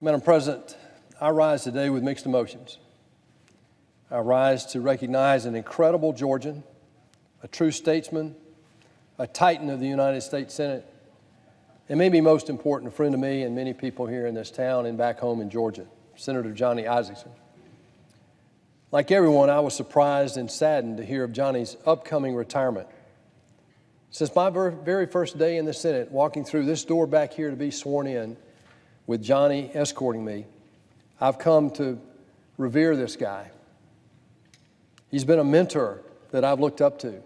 Madam President, I rise today with mixed emotions. I rise to recognize an incredible Georgian, a true statesman, a titan of the United States Senate, and maybe most important, a friend of me and many people here in this town and back home in Georgia, Senator Johnny Isakson. Like everyone, I was surprised and saddened to hear of Johnny's upcoming retirement. Since my very first day in the Senate, walking through this door back here to be sworn in, with Johnny escorting me, I've come to revere this guy. He's been a mentor that I've looked up to.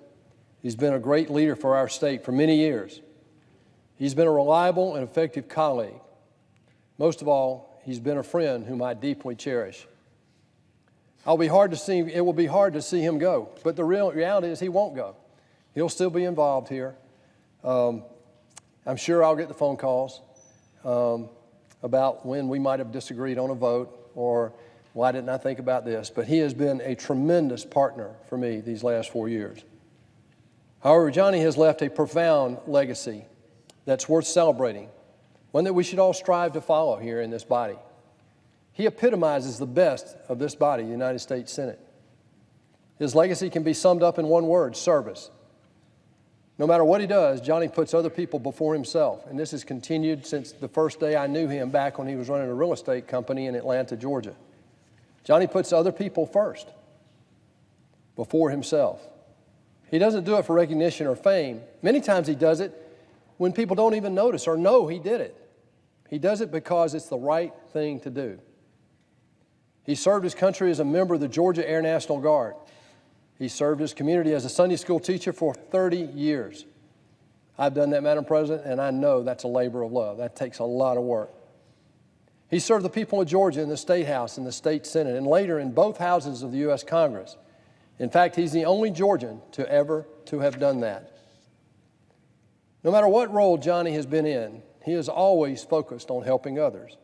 He's been a great leader for our state for many years. He's been a reliable and effective colleague. Most of all, he's been a friend whom I deeply cherish. It will be hard to see him go, but the reality is he won't go. He'll still be involved here. I'm sure I'll get the phone calls about when we might have disagreed on a vote or why didn't I think about this, but he has been a tremendous partner for me these last 4 years. However, Johnny has left a profound legacy that's worth celebrating, one that we should all strive to follow here in this body. He epitomizes the best of this body, the United States Senate. His legacy can be summed up in one word: service. No matter what he does, Johnny puts other people before himself, and this has continued since the first day I knew him back when he was running a real estate company in Atlanta, Georgia. Johnny puts other people first, before himself. He doesn't do it for recognition or fame. Many times he does it when people don't even notice or know he did it. He does it because it's the right thing to do. He served his country as a member of the Georgia Air National Guard. He served his community as a Sunday school teacher for 30 years. I've done that, Madam President, and I know that's a labor of love. That takes a lot of work. He served the people of Georgia in the State House and the State Senate, and later in both houses of the U.S. Congress. In fact, he's the only Georgian to ever have done that. No matter what role Johnny has been in, he is always focused on helping others.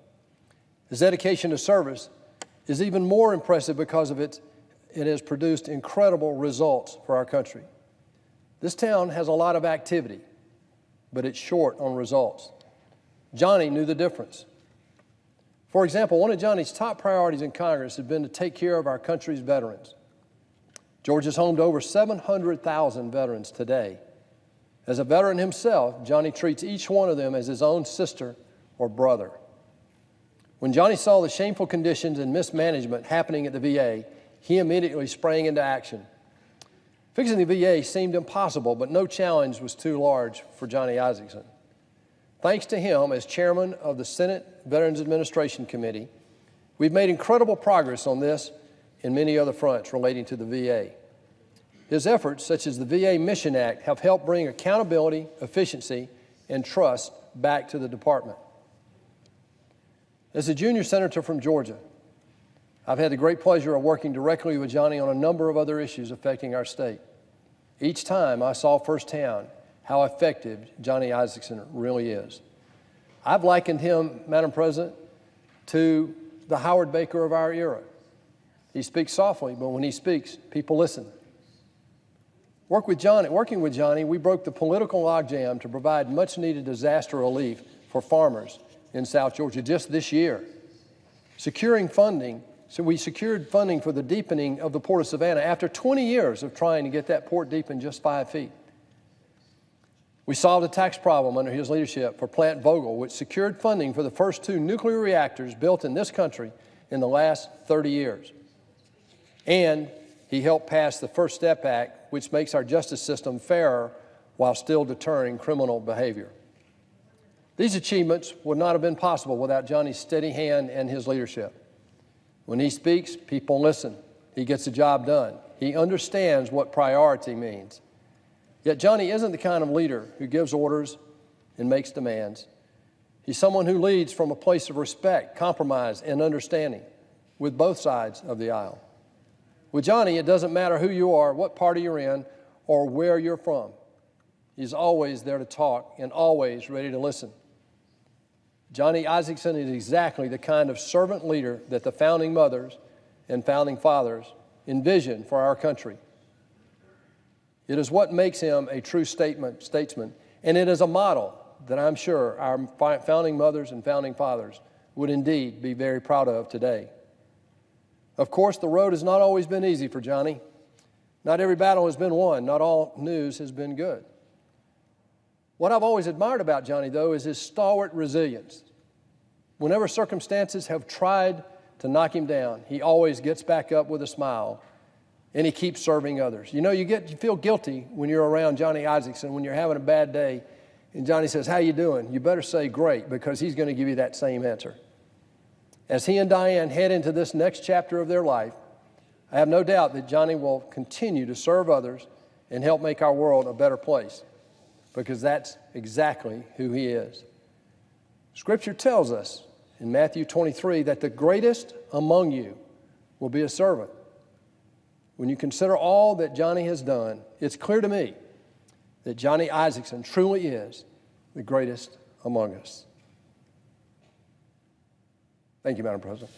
His dedication to service is even more impressive because of it has produced incredible results for our country. This town has a lot of activity, but it's short on results. Johnny knew the difference. For example, one of Johnny's top priorities in Congress has been to take care of our country's veterans. Georgia's home to over 700,000 veterans today. As a veteran himself, Johnny treats each one of them as his own sister or brother. When Johnny saw the shameful conditions and mismanagement happening at the VA, he immediately sprang into action. Fixing the VA seemed impossible, but no challenge was too large for Johnny Isakson. Thanks to him, as chairman of the Senate Veterans Administration Committee, we've made incredible progress on this and many other fronts relating to the VA. His efforts, such as the VA Mission Act, have helped bring accountability, efficiency, and trust back to the department. As a junior senator from Georgia, I've had the great pleasure of working directly with Johnny on a number of other issues affecting our state. Each time I saw firsthand how effective Johnny Isakson really is. I've likened him, Madam President, to the Howard Baker of our era. He speaks softly, but when he speaks, people listen. Working with Johnny, we broke the political logjam to provide much-needed disaster relief for farmers in South Georgia just this year. We secured funding for the deepening of the Port of Savannah after 20 years of trying to get that port deepened just 5 feet. We solved a tax problem under his leadership for Plant Vogtle, which secured funding for the first 2 nuclear reactors built in this country in the last 30 years. And he helped pass the First Step Act, which makes our justice system fairer while still deterring criminal behavior. These achievements would not have been possible without Johnny's steady hand and his leadership. When he speaks, people listen. He gets the job done. He understands what priority means. Yet Johnny isn't the kind of leader who gives orders and makes demands. He's someone who leads from a place of respect, compromise, and understanding with both sides of the aisle. With Johnny, it doesn't matter who you are, what party you're in, or where you're from. He's always there to talk and always ready to listen. Johnny Isakson is exactly the kind of servant leader that the founding mothers and founding fathers envisioned for our country. It is what makes him a true statesman, and it is a model that I'm sure our founding mothers and founding fathers would indeed be very proud of today. Of course, the road has not always been easy for Johnny. Not every battle has been won. Not all news has been good. What I've always admired about Johnny, though, is his stalwart resilience. Whenever circumstances have tried to knock him down, he always gets back up with a smile, and he keeps serving others. You know, you feel guilty when you're around Johnny Isakson when you're having a bad day, and Johnny says, "How you doing?" You better say, "Great," because he's going to give you that same answer. As he and Diane head into this next chapter of their life, I have no doubt that Johnny will continue to serve others and help make our world a better place, because that's exactly who he is. Scripture tells us in Matthew 23 that the greatest among you will be a servant. When you consider all that Johnny has done, it's clear to me that Johnny Isakson truly is the greatest among us. Thank you, Madam President.